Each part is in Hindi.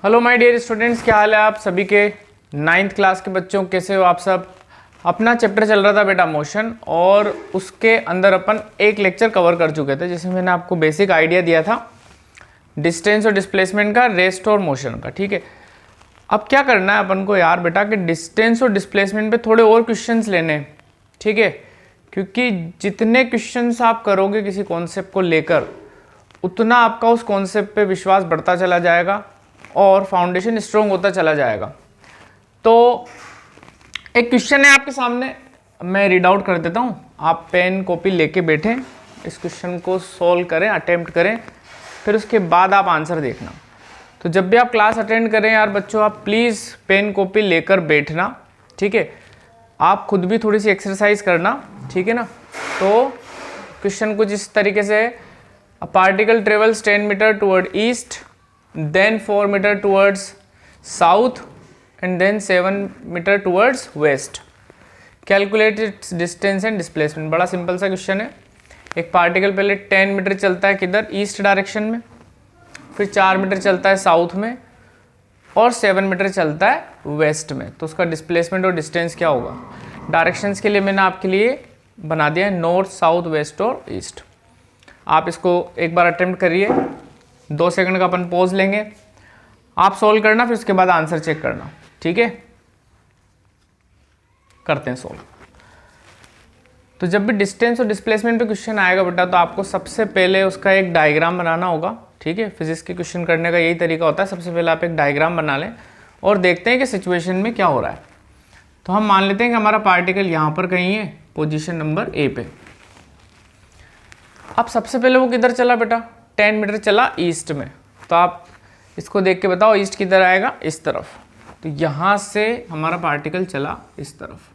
हेलो माय डियर स्टूडेंट्स, क्या हाल है आप सभी के। 9th क्लास के बच्चों कैसे हो आप सब। अपना चैप्टर चल रहा था बेटा मोशन, और उसके अंदर अपन एक लेक्चर कवर कर चुके थे जिसमें मैंने आपको बेसिक आइडिया दिया था डिस्टेंस और डिस्प्लेसमेंट का, रेस्ट और मोशन का। ठीक है, अब क्या करना है अपन को यार बेटा कि डिस्टेंस और डिस्प्लेसमेंट पे थोड़े और क्वेश्चंस लेने हैं। ठीक है, क्योंकि जितने क्वेश्चंस आप करोगे किसी कॉन्सेप्ट को लेकर उतना आपका उस कॉन्सेप्ट पे विश्वास बढ़ता चला जाएगा और फाउंडेशन स्ट्रॉन्ग होता चला जाएगा। तो एक क्वेश्चन है आपके सामने, मैं रीड आउट कर देता हूँ, आप पेन कॉपी लेके बैठें, इस क्वेश्चन को सॉल्व करें, अटेम्प्ट करें, फिर उसके बाद आप आंसर देखना। तो जब भी आप क्लास अटेंड करें यार बच्चों, आप प्लीज़ पेन कॉपी लेकर बैठना। ठीक है, आप खुद भी थोड़ी सी एक्सरसाइज करना। ठीक है ना। तो क्वेश्चन कुछ इस तरीके से है, a particle travels 10 meter toward east, then 4 meter towards south and then 7 meter towards west. Calculate its distance and displacement। बड़ा सिंपल सा क्वेश्चन है। एक पार्टिकल पहले 10 मीटर चलता है किधर, ईस्ट डायरेक्शन में, फिर 4 मीटर चलता है साउथ में और 7 मीटर चलता है वेस्ट में। तो उसका डिस्प्लेसमेंट और डिस्टेंस क्या होगा। डायरेक्शंस के लिए मैंने आपके लिए बना दिया है नॉर्थ, साउथ, वेस्ट और ईस्ट। आप इसको एक बार अटेम्प्ट करिए, 2 सेकंड का अपन पॉज लेंगे, आप सोल्व करना, फिर उसके बाद आंसर चेक करना। ठीक है, करते हैं सोल्व। तो जब भी डिस्टेंस और डिस्प्लेसमेंट पे क्वेश्चन आएगा बेटा, तो आपको सबसे पहले उसका एक डायग्राम बनाना होगा। ठीक है, फिजिक्स के क्वेश्चन करने का यही तरीका होता है, सबसे पहले आप एक डायग्राम बना लें और देखते हैं कि सिचुएशन में क्या हो रहा है। तो हम मान लेते हैं कि हमारा पार्टिकल यहाँ पर कहीं है, पोजिशन नंबर ए पे। अब सबसे पहले वो किधर चला बेटा, 10 मीटर चला ईस्ट में। तो आप इसको देख के बताओ ईस्ट किधर आएगा, इस तरफ। तो यहाँ से हमारा पार्टिकल चला इस तरफ,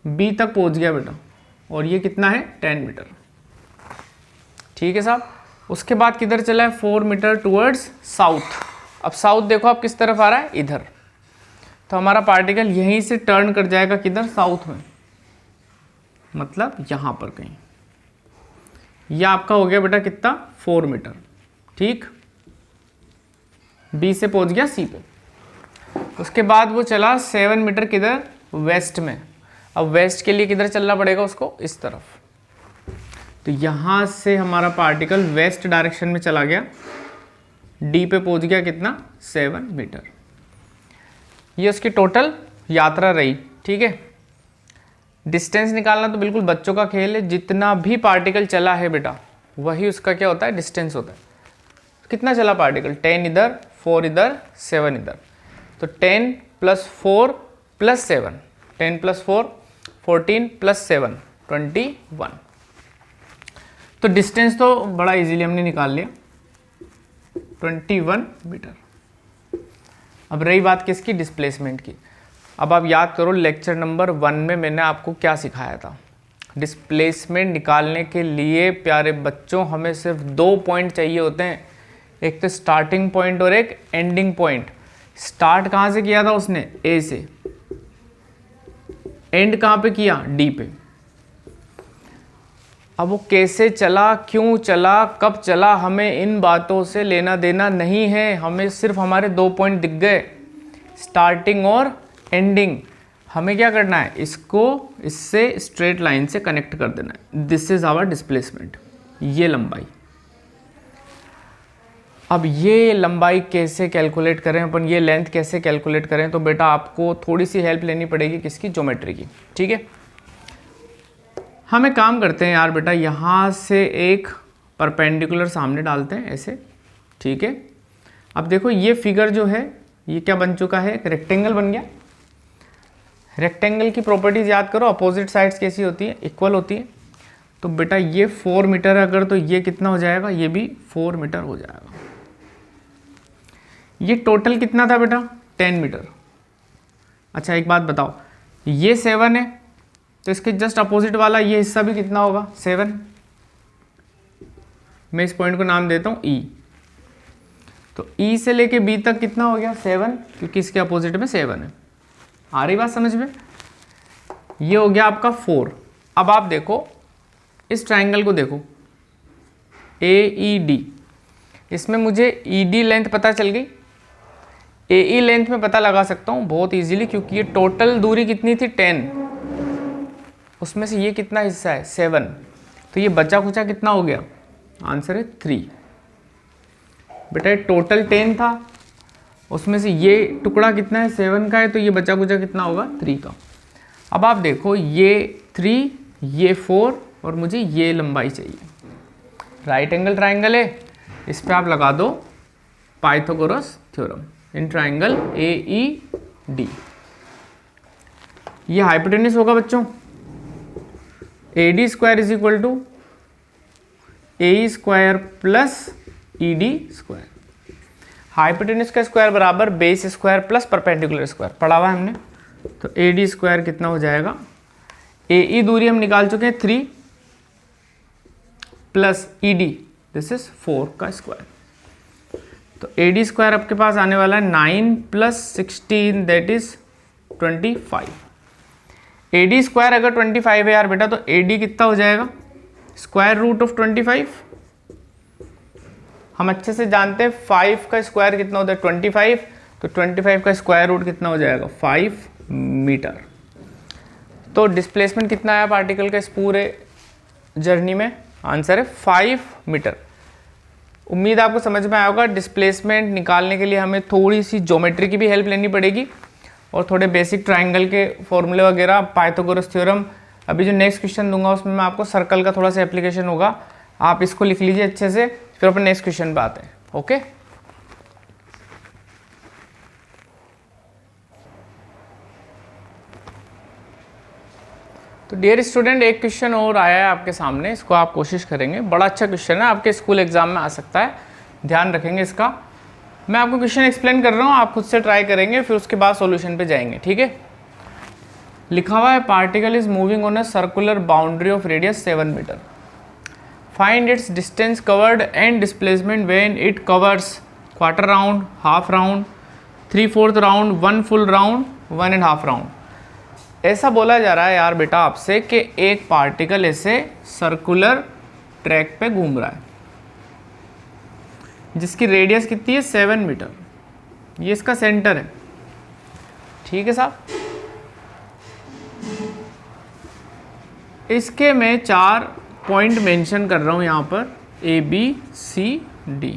बी तक पहुँच गया बेटा, और ये कितना है 10 मीटर। ठीक है साहब। उसके बाद किधर चला है, 4 मीटर टुवर्ड्स साउथ। अब साउथ देखो आप किस तरफ आ रहा है, इधर। तो हमारा पार्टिकल यहीं से टर्न कर जाएगा किधर, साउथ में, मतलब यहाँ पर कहीं। यह आपका हो गया बेटा कितना, 4 मीटर। ठीक, बी से पहुंच गया सी पे। उसके बाद वो चला 7 मीटर किधर, वेस्ट में। अब वेस्ट के लिए किधर चलना पड़ेगा उसको, इस तरफ। तो यहां से हमारा पार्टिकल वेस्ट डायरेक्शन में चला गया, डी पे पहुंच गया कितना, 7 मीटर। ये उसकी टोटल यात्रा रही। ठीक है, डिस्टेंस निकालना तो बिल्कुल बच्चों का खेल है। जितना भी पार्टिकल चला है बेटा वही उसका क्या होता है, डिस्टेंस होता है। कितना चला पार्टिकल, 10 इधर, 4 इधर, 7 इधर। तो 10 + 4 + 7, 10 + 4 14 + 7 21। तो डिस्टेंस तो बड़ा इजीली हमने निकाल लिया, 21 मीटर। अब रही बात किसकी, डिस्प्लेसमेंट की। अब आप याद करो लेक्चर नंबर 1 में मैंने आपको क्या सिखाया था। डिस्प्लेसमेंट निकालने के लिए प्यारे बच्चों हमें सिर्फ 2 पॉइंट चाहिए होते हैं, एक तो स्टार्टिंग पॉइंट और एक एंडिंग पॉइंट। स्टार्ट कहाँ से किया था उसने, ए से, एंड कहाँ पे किया, डी पे। अब वो कैसे चला, क्यों चला, कब चला, हमें इन बातों से लेना देना नहीं है। हमें सिर्फ हमारे 2 पॉइंट दिख गए, स्टार्टिंग और एंडिंग। हमें क्या करना है, इसको इससे स्ट्रेट लाइन से कनेक्ट कर देना है। दिस इज आवर डिस्प्लेसमेंट, ये लंबाई। अब ये लंबाई कैसे कैलकुलेट करें अपन, ये लेंथ कैसे कैलकुलेट करें, तो बेटा आपको थोड़ी सी हेल्प लेनी पड़ेगी किसकी, ज्योमेट्री की। ठीक है, हम एक काम करते हैं यार बेटा, यहाँ से एक परपेंडिकुलर सामने डालते हैं ऐसे। ठीक है, अब देखो ये फिगर जो है ये क्या बन चुका है, एक रेक्टेंगल बन गया। रेक्टेंगल की प्रॉपर्टीज याद करो, अपोजिट साइड्स कैसी होती है, इक्वल होती है। तो बेटा ये 4 मीटर है अगर, तो ये कितना हो जाएगा, ये भी 4 मीटर हो जाएगा। ये टोटल कितना था बेटा, 10 मीटर। अच्छा एक बात बताओ, ये 7 है तो इसके जस्ट अपोजिट वाला ये हिस्सा भी कितना होगा, 7। मैं इस पॉइंट को नाम देता हूँ ई। तो ई से लेके बी तक कितना हो गया, 7, क्योंकि इसके अपोजिट में 7 है। आ रही बात समझ में। ये हो गया आपका 4। अब आप देखो इस ट्रायंगल को देखो, AED। इसमें मुझे ED लेंथ पता चल गई, AE लेंथ में पता लगा सकता हूँ बहुत इजीली, क्योंकि ये टोटल दूरी कितनी थी 10, उसमें से ये कितना हिस्सा है 7, तो ये बचा खुचा कितना हो गया, आंसर है 3। बेटा ये टोटल 10 था, उसमें से ये टुकड़ा कितना है 7 का है, तो ये बचा खुचा कितना होगा 3 का। अब आप देखो ये 3, ये 4 और मुझे ये लंबाई चाहिए, राइट एंगल ट्राइंगल है, इस पे आप लगा दो Pythagoras theorem in triangle AED। ये हाइपोटेन्यूस होगा बच्चों, AD square is equal to AE square plus ED square. Hypotenuse का स्क्वायर बराबर base square plus perpendicular square, पढ़ा हुआ है हमने। तो AD स्क्वायर कितना हो जाएगा, AE दूरी हम निकाल चुके हैं 3 प्लस ED दिस इज 4 का स्क्वायर। तो AD स्क्वायर आपके पास आने वाला है 9 plus 16 that is 25। AD square अगर 25 है यार बेटा, तो AD कितना हो जाएगा, स्क्वायर रूट ऑफ 25। हम अच्छे से जानते हैं 5 का स्क्वायर कितना होता है 25, तो 25 का स्क्वायर रूट कितना हो जाएगा 5 मीटर। तो डिस्प्लेसमेंट कितना आया पार्टिकल का इस पूरे जर्नी में, आंसर है 5 मीटर। उम्मीद आपको समझ में आया होगा। डिस्प्लेसमेंट निकालने के लिए हमें थोड़ी सी ज्योमेट्री की भी हेल्प लेनी पड़ेगी और थोड़े बेसिक ट्राइंगल के फॉर्मूले वगैरह, पाइथागोरस थ्योरम। अभी जो नेक्स्ट क्वेश्चन दूंगा उसमें मैं आपको सर्कल का थोड़ा सा एप्लीकेशन होगा, आप इसको लिख लीजिए अच्छे से, फिर अपन नेक्स्ट क्वेश्चन पे आते हैं। ओके, तो डियर स्टूडेंट एक क्वेश्चन और आया है आपके सामने, इसको आप कोशिश करेंगे, बड़ा अच्छा क्वेश्चन है, आपके स्कूल एग्जाम में आ सकता है, ध्यान रखेंगे इसका। मैं आपको क्वेश्चन एक्सप्लेन कर रहा हूँ, आप खुद से ट्राई करेंगे, फिर उसके बाद सॉल्यूशन पे जाएंगे, ठीक है। लिखा हुआ है particle is moving on a circular boundary of radius 7 meter, find its distance covered and displacement when it covers quarter round, half round, 3/4 round, 1 full round, 1.5 round. ऐसा बोला जा रहा है यार बेटा आपसे कि एक पार्टिकल ऐसे सर्कुलर ट्रैक पे घूम रहा है जिसकी रेडियस कितनी है 7 मीटर, ये इसका सेंटर है, ठीक है साहब। इसके मैं 4 पॉइंट मेंशन कर रहा हूं यहां पर ABCD।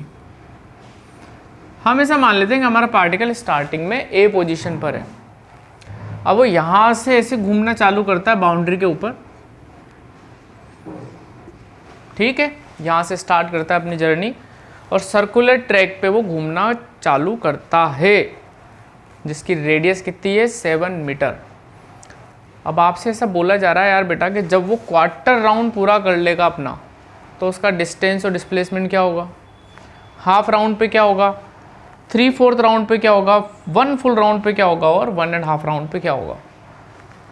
हम ऐसा मान लेते हैं कि हमारा पार्टिकल स्टार्टिंग में A पोजीशन पर है, अब वो यहां से ऐसे घूमना चालू करता है बाउंड्री के ऊपर, ठीक है, यहां से स्टार्ट करता है अपनी जर्नी और सर्कुलर ट्रैक पे वो घूमना चालू करता है जिसकी रेडियस कितनी है 7 मीटर। अब आपसे ऐसा बोला जा रहा है यार बेटा कि जब वो क्वार्टर राउंड पूरा कर लेगा अपना, तो उसका डिस्टेंस और डिस्प्लेसमेंट क्या होगा, हाफ राउंड पे क्या होगा, 3/4 राउंड पे क्या होगा, 1 फुल राउंड पे क्या होगा और 1.5 राउंड पे क्या होगा।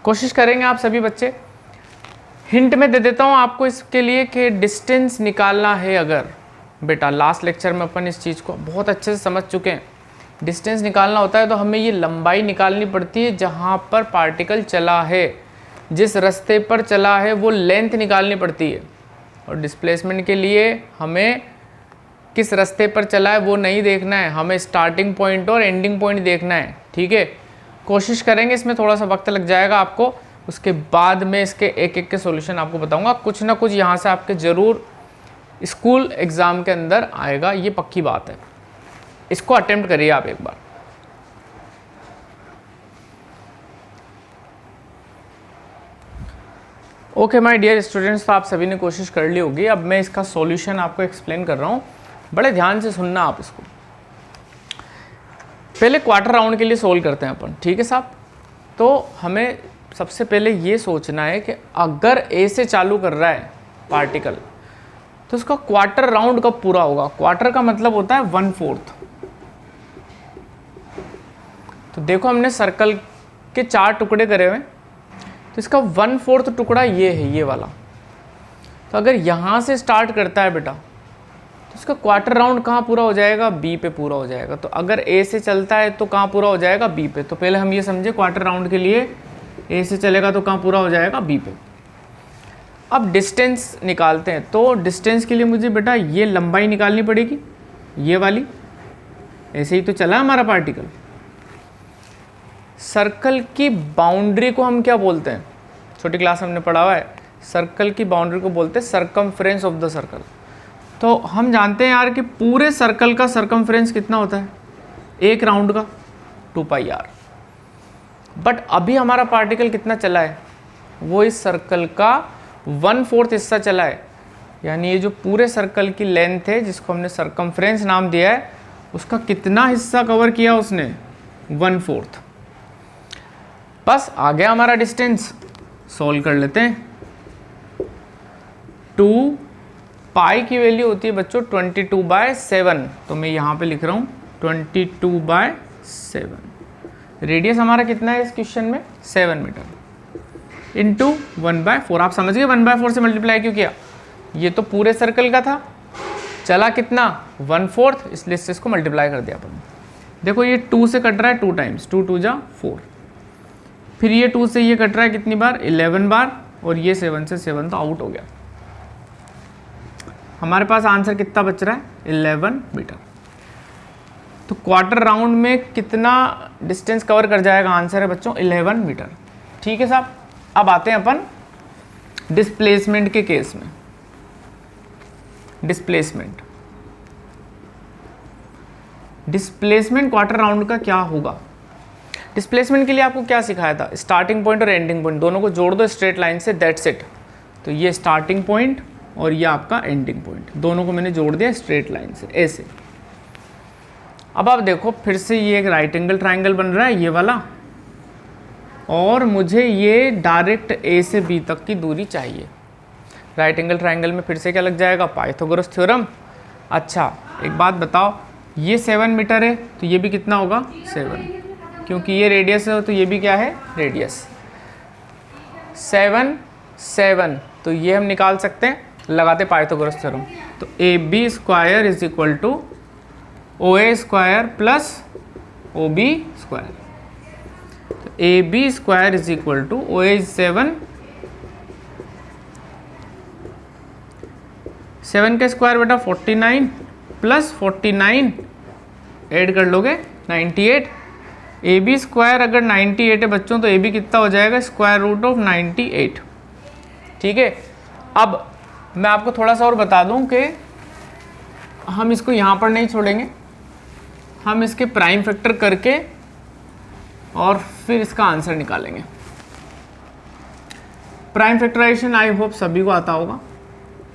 कोशिश करेंगे आप सभी बच्चे। हिंट में दे देता हूँ आपको इसके लिए कि डिस्टेंस निकालना है अगर बेटा, लास्ट लेक्चर में अपन इस चीज़ को बहुत अच्छे से समझ चुके हैं, डिस्टेंस निकालना होता है तो हमें ये लंबाई निकालनी पड़ती है जहाँ पर पार्टिकल चला है, जिस रास्ते पर चला है वो लेंथ निकालनी पड़ती है। और डिस्प्लेसमेंट के लिए हमें किस रास्ते पर चला है वो नहीं देखना है, हमें स्टार्टिंग पॉइंट और एंडिंग पॉइंट देखना है, ठीक है। कोशिश करेंगे, इसमें थोड़ा सा वक्त लग जाएगा आपको, उसके बाद में इसके एक एक के सॉल्यूशन आपको बताऊंगा। कुछ ना कुछ यहाँ से आपके ज़रूर स्कूल एग्ज़ाम के अंदर आएगा, ये पक्की बात है। इसको अटेम्प्ट करिए आप एक बार। ओके माय डियर स्टूडेंट्स, तो आप सभी ने कोशिश कर ली होगी। अब मैं इसका सॉल्यूशन आपको एक्सप्लेन कर रहा हूँ, बड़े ध्यान से सुनना आप इसको। पहले क्वार्टर राउंड के लिए सोल्व करते हैं अपन, ठीक है साहब। तो हमें सबसे पहले ये सोचना है कि अगर ए से चालू कर रहा है पार्टिकल, तो उसका क्वार्टर राउंड कब पूरा होगा। क्वार्टर का मतलब होता है 1/4। तो देखो हमने सर्कल के 4 टुकड़े करे हुए, तो इसका 1/4 टुकड़ा ये है, ये वाला। तो अगर यहाँ से स्टार्ट करता है बेटा, तो इसका क्वार्टर राउंड कहाँ पूरा हो जाएगा, बी पे पूरा हो जाएगा। तो अगर ए से चलता है तो कहाँ पूरा हो जाएगा, बी पे। तो पहले हम ये समझे क्वार्टर राउंड के लिए ए से चलेगा तो कहाँ पूरा हो जाएगा, बी पे। अब डिस्टेंस निकालते हैं, तो डिस्टेंस के लिए मुझे बेटा ये लंबाई निकालनी पड़ेगी, ये वाली, ऐसे ही तो चला हमारा पार्टिकल। सर्कल की बाउंड्री को हम क्या बोलते हैं, छोटी क्लास हमने पढ़ा हुआ है, सर्कल की बाउंड्री को बोलते हैं सरकमफ्रेंस ऑफ द सर्कल। तो हम जानते हैं यार कि पूरे सर्कल का सरकमफ्रेंस कितना होता है, एक राउंड का 2πr। बट अभी हमारा पार्टिकल कितना चला है, वो इस सर्कल का 1/4 हिस्सा चला है, यानी ये जो पूरे सर्कल की लेंथ है जिसको हमने सरकमफ्रेंस नाम दिया है, उसका कितना हिस्सा कवर किया उसने, 1/4। बस आ गया हमारा डिस्टेंस, सॉल्व कर लेते हैं। 2 पाई की वैल्यू होती है बच्चों 22/7, तो मैं यहाँ पे लिख रहा हूँ 22/7। रेडियस हमारा कितना है इस क्वेश्चन में, 7 मीटर इंटू 1/4। आप समझ गए 1/4 से मल्टीप्लाई क्यों किया, ये तो पूरे सर्कल का था, चला कितना 1/4, इसलिए इसको मल्टीप्लाई कर दिया अपन। देखो ये 2 से कट रहा है 2 टाइम्स, 2 2 जा 4, फिर ये 2 से ये कट रहा है कितनी बार, 11 बार, और ये 7 से 7 तो आउट हो गया। हमारे पास आंसर कितना बच रहा है, 11 मीटर। तो क्वार्टर राउंड में कितना डिस्टेंस कवर कर जाएगा, आंसर है बच्चों 11 मीटर। ठीक है साहब, अब आते हैं अपन डिस्प्लेसमेंट के केस में। डिस्प्लेसमेंट क्वार्टर राउंड का क्या होगा। डिस्प्लेसमेंट के लिए आपको क्या सिखाया था, स्टार्टिंग पॉइंट और एंडिंग पॉइंट दोनों को जोड़ दो स्ट्रेट लाइन से, दैट्स इट। तो ये स्टार्टिंग पॉइंट और ये आपका एंडिंग पॉइंट, दोनों को मैंने जोड़ दिया स्ट्रेट लाइन से ऐसे। अब आप देखो फिर से ये एक राइट एंगल ट्राइंगल बन रहा है ये वाला, और मुझे ये डायरेक्ट ए से बी तक की दूरी चाहिए। राइट एंगल ट्राइंगल में फिर से क्या लग जाएगा, पाइथागोरस थ्योरम। अच्छा एक बात बताओ, ये 7 मीटर है तो ये भी कितना होगा 7, क्योंकि ये रेडियस है तो ये भी क्या है रेडियस। 7 7, तो ये हम निकाल सकते हैं, लगाते पाइथागोरस थ्योरम। तो AB square is equal to OA square plus OB square. तो AB square is equal to OA is 7, 7 का स्क्वायर बेटा 49 प्लस 49 ऐड कर लोगे 98। AB स्क्वायर अगर 98 है बच्चों तो AB कितना हो जाएगा, स्क्वायर रूट ऑफ 98। ठीक है, अब मैं आपको थोड़ा सा और बता दूं कि हम इसको यहाँ पर नहीं छोड़ेंगे, हम इसके प्राइम फैक्टर करके और फिर इसका आंसर निकालेंगे। प्राइम फैक्टराइजेशन आई होप सभी को आता होगा।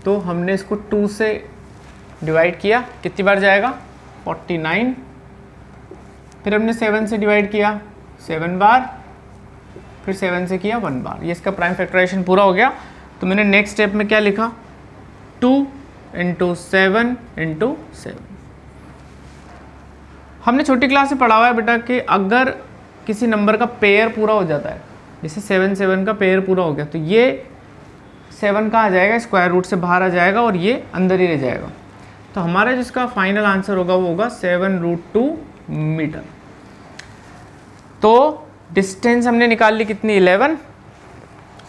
तो हमने इसको 2 से डिवाइड किया, कितनी बार जाएगा 49, फिर हमने 7 से डिवाइड किया 7 बार, फिर 7 से किया 1 बार। ये इसका प्राइम फैक्टराइजेशन पूरा हो गया। तो मैंने नेक्स्ट स्टेप में क्या लिखा, 2 × 7 × 7। हमने छोटी क्लास से पढ़ा हुआ है बेटा कि अगर किसी नंबर का पेयर पूरा हो जाता है, जैसे 7 7 का पेयर पूरा हो गया, तो ये 7 कहाँ आ जाएगा, स्क्वायर रूट से बाहर आ जाएगा और ये अंदर ही रह जाएगा। तो हमारा जिसका फाइनल आंसर होगा वो होगा 7√2 मीटर। तो डिस्टेंस हमने निकाल ली कितनी 11,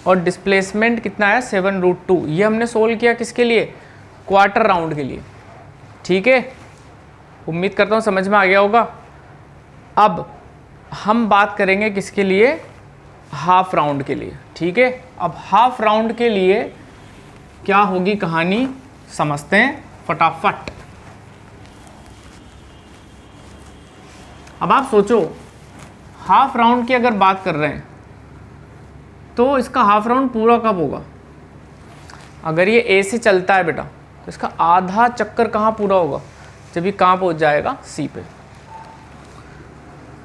और डिस्प्लेसमेंट कितना आया 7√2। ये हमने सोल्व किया किसके लिए, क्वार्टर राउंड के लिए। ठीक है, उम्मीद करता हूँ समझ में आ गया होगा। अब हम बात करेंगे किसके लिए, हाफ राउंड के लिए। ठीक है, अब हाफ राउंड के लिए क्या होगी कहानी समझते हैं फटाफट। अब आप सोचो हाफ राउंड की अगर बात कर रहे हैं तो इसका हाफ राउंड पूरा कब होगा। अगर ये ए से चलता है बेटा तो इसका आधा चक्कर कहाँ पूरा होगा, जब ये कहाँ पहुँच जाएगा सी पे।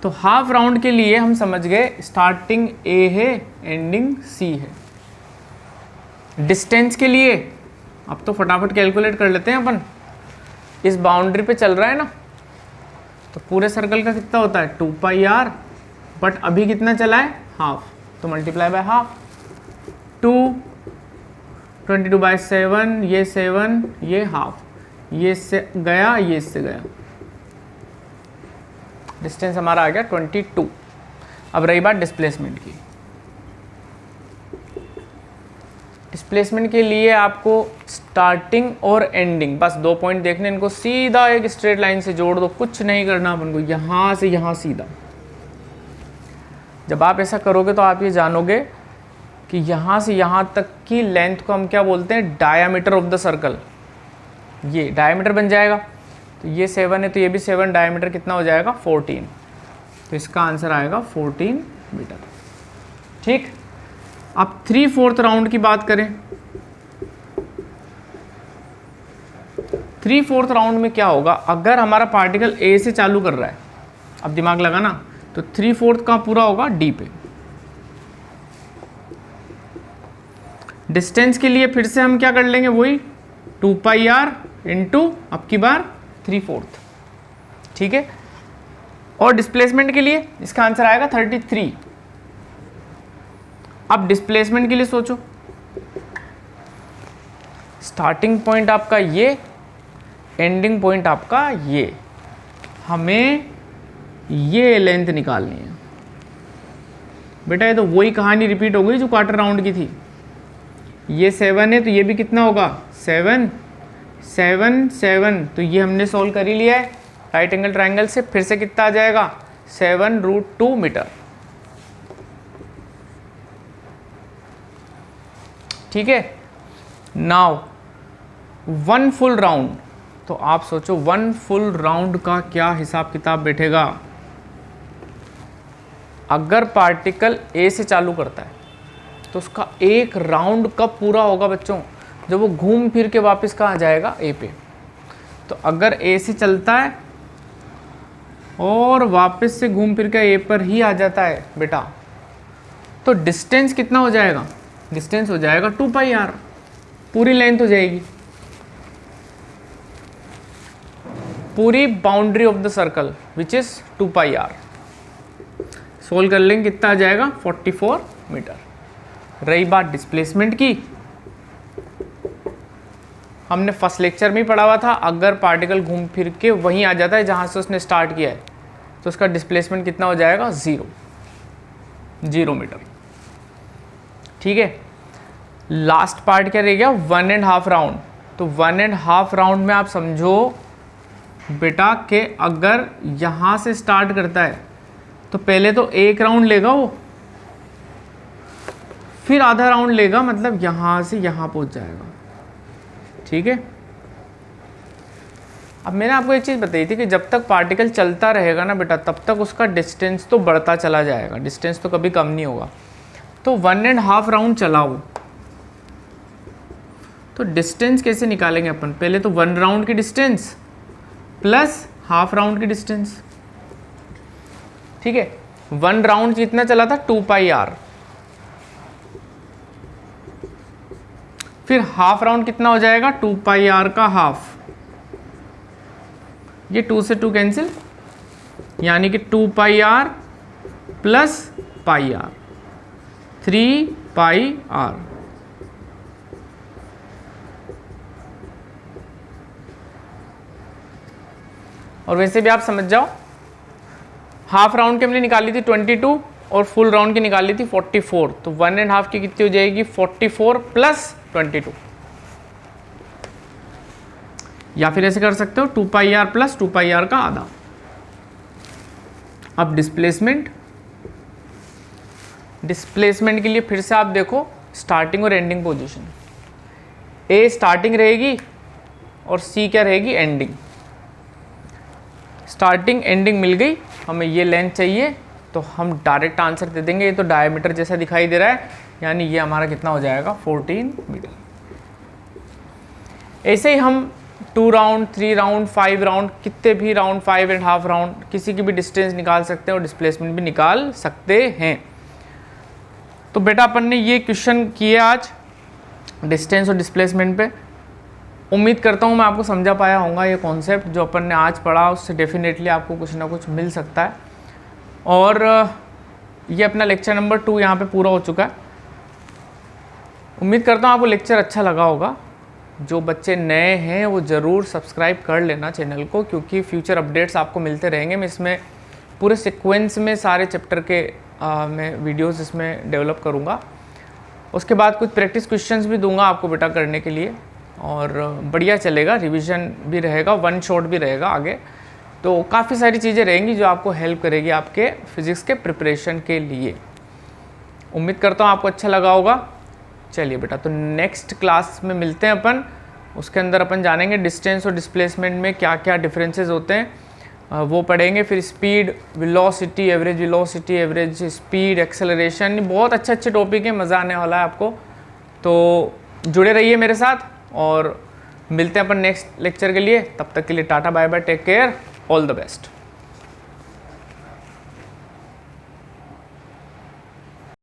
तो हाफ राउंड के लिए हम समझ गए स्टार्टिंग ए है एंडिंग सी है। डिस्टेंस के लिए अब तो फटाफट कैलकुलेट कर लेते हैं अपन। इस बाउंड्री पे चल रहा है ना, तो पूरे सर्कल का कितना होता है 2πr, बट अभी कितना चला है हाफ, तो मल्टीप्लाई बाय हाफ। 2 22/7, ये 7, ये हाफ, ये इससे गया ये इससे गया, डिस्टेंस हमारा आ गया 22। अब रही बात डिस्प्लेसमेंट की। डिस्प्लेसमेंट के लिए आपको स्टार्टिंग और एंडिंग बस 2 पॉइंट देखने, इनको सीधा एक स्ट्रेट लाइन से जोड़ दो, कुछ नहीं करना अपन को, यहाँ से यहाँ सीधा। जब आप ऐसा करोगे तो आप ये जानोगे कि यहाँ से यहाँ तक की लेंथ को हम क्या बोलते हैं, डायामीटर ऑफ द सर्कल। ये डायामीटर बन जाएगा, तो ये 7 है तो ये भी 7, डायामीटर कितना हो जाएगा 14, तो इसका आंसर आएगा 14 मीटर। ठीक, अब 3/4 राउंड की बात करें। 3/4 राउंड में क्या होगा, अगर हमारा पार्टिकल ए से चालू कर रहा है, अब दिमाग लगाना, तो 3/4 का पूरा होगा डी पे। डिस्टेंस के लिए फिर से हम क्या कर लेंगे, वही 2πr इंटू अब की बार 3/4, ठीक है। और डिस्प्लेसमेंट के लिए इसका आंसर आएगा 33। अब डिस्प्लेसमेंट के लिए सोचो, स्टार्टिंग पॉइंट आपका ये, एंडिंग पॉइंट आपका ये, हमें ये लेंथ निकालनी है। बेटा ये तो वही कहानी रिपीट हो गई जो क्वार्टर राउंड की थी। ये 7 है तो ये भी कितना होगा 7, 7, 7, तो ये हमने सॉल्व कर ही लिया है राइट एंगल ट्रायंगल से। फिर से कितना आ जाएगा 7√2 मीटर, ठीक है। नाउ 1 फुल राउंड, तो आप सोचो 1 फुल राउंड का क्या हिसाब किताब बैठेगा। अगर पार्टिकल ए से चालू करता है तो उसका एक राउंड कब पूरा होगा बच्चों, जब वो घूम फिर के वापस कहाँ जाएगा, ए पे। तो अगर ए से चलता है और वापस से घूम फिर के ए पर ही आ जाता है बेटा, तो डिस्टेंस कितना हो जाएगा, डिस्टेंस हो जाएगा 2πr, पूरी लेंथ हो जाएगी, पूरी boundary of the circle which is 2πr। Solve कर लेंगे कितना आ जाएगा 44 मीटर। रही बात डिस्प्लेसमेंट की, हमने फर्स्ट लेक्चर में ही पढ़ा हुआ था, अगर पार्टिकल घूम फिर के वहीं आ जाता है जहां से उसने स्टार्ट किया है तो उसका डिस्प्लेसमेंट कितना हो जाएगा 0 मीटर, ठीक है। लास्ट पार्ट क्या रह गया 1.5 राउंड। तो 1.5 राउंड में आप समझो बेटा कि अगर यहाँ से स्टार्ट करता है तो पहले तो एक राउंड लेगा वो, फिर आधा राउंड लेगा, मतलब यहाँ से यहाँ पहुँच जाएगा, ठीक है। अब मैंने आपको एक चीज़ बताई थी कि जब तक पार्टिकल चलता रहेगा ना बेटा, तब तक उसका डिस्टेंस तो बढ़ता चला जाएगा, डिस्टेंस तो कभी कम नहीं होगा। तो 1.5 राउंड चलाओ तो डिस्टेंस कैसे निकालेंगे अपन, पहले तो 1 राउंड की डिस्टेंस प्लस हाफ राउंड की डिस्टेंस, ठीक है। 1 राउंड कितना चला था 2πr, फिर हाफ राउंड कितना हो जाएगा 2πr का हाफ, ये 2 से 2 कैंसिल, यानी कि 2πr प्लस πr, 3πr। और वैसे भी आप समझ जाओ, हाफ राउंड की हमने निकाली थी 22 और फुल राउंड की निकाली थी 44, तो 1.5 की कितनी हो जाएगी 44 प्लस 22, या फिर ऐसे कर सकते हो 2πr प्लस 2πr का आधा। अब डिस्प्लेसमेंट के लिए फिर से आप देखो स्टार्टिंग और एंडिंग पोजीशन, ए स्टार्टिंग रहेगी और सी क्या रहेगी एंडिंग। स्टार्टिंग एंडिंग मिल गई, हमें ये लेंथ चाहिए तो हम डायरेक्ट आंसर दे देंगे, ये तो डायमीटर जैसा दिखाई दे रहा है, यानी ये हमारा कितना हो जाएगा 14 मीटर। ऐसे ही हम 2 राउंड 3 राउंड 5 राउंड, कितने भी राउंड 5.5 राउंड, किसी की भी डिस्टेंस निकाल सकते हैं और डिस्प्लेसमेंट भी निकाल सकते हैं। तो बेटा अपन ने ये क्वेश्चन किए आज डिस्टेंस और डिस्प्लेसमेंट पे। उम्मीद करता हूँ मैं आपको समझा पाया होगा, ये कॉन्सेप्ट जो अपन ने आज पढ़ा उससे डेफिनेटली आपको कुछ ना कुछ मिल सकता है। और ये अपना लेक्चर नंबर 2 यहाँ पे पूरा हो चुका है। उम्मीद करता हूँ आपको लेक्चर अच्छा लगा होगा। जो बच्चे नए हैं वो ज़रूर सब्सक्राइब कर लेना चैनल को, क्योंकि फ्यूचर अपडेट्स आपको मिलते रहेंगे। मैं इसमें पूरे सीक्वेंस में सारे चैप्टर के मैं वीडियोस इसमें डेवलप करूँगा। उसके बाद कुछ प्रैक्टिस क्वेश्चंस भी दूंगा आपको बेटा करने के लिए, और बढ़िया चलेगा, रिवीजन भी रहेगा, वन शॉट भी रहेगा आगे। तो काफ़ी सारी चीज़ें रहेंगी जो आपको हेल्प करेगी आपके फिज़िक्स के प्रिपरेशन के लिए। उम्मीद करता हूँ आपको अच्छा लगा होगा। चलिए बेटा, तो नेक्स्ट क्लास में मिलते हैं अपन। उसके अंदर अपन जानेंगे डिस्टेंस और डिस्प्लेसमेंट में क्या क्या डिफरेंसेस होते हैं, वो पढ़ेंगे। फिर speed, velocity, average speed, acceleration, बहुत अच्छे अच्छे टॉपिक हैं, मज़ा आने वाला है आपको। तो जुड़े रहिए मेरे साथ और मिलते हैं अपन नेक्स्ट लेक्चर के लिए। तब तक के लिए tata bye bye, take care, all the best.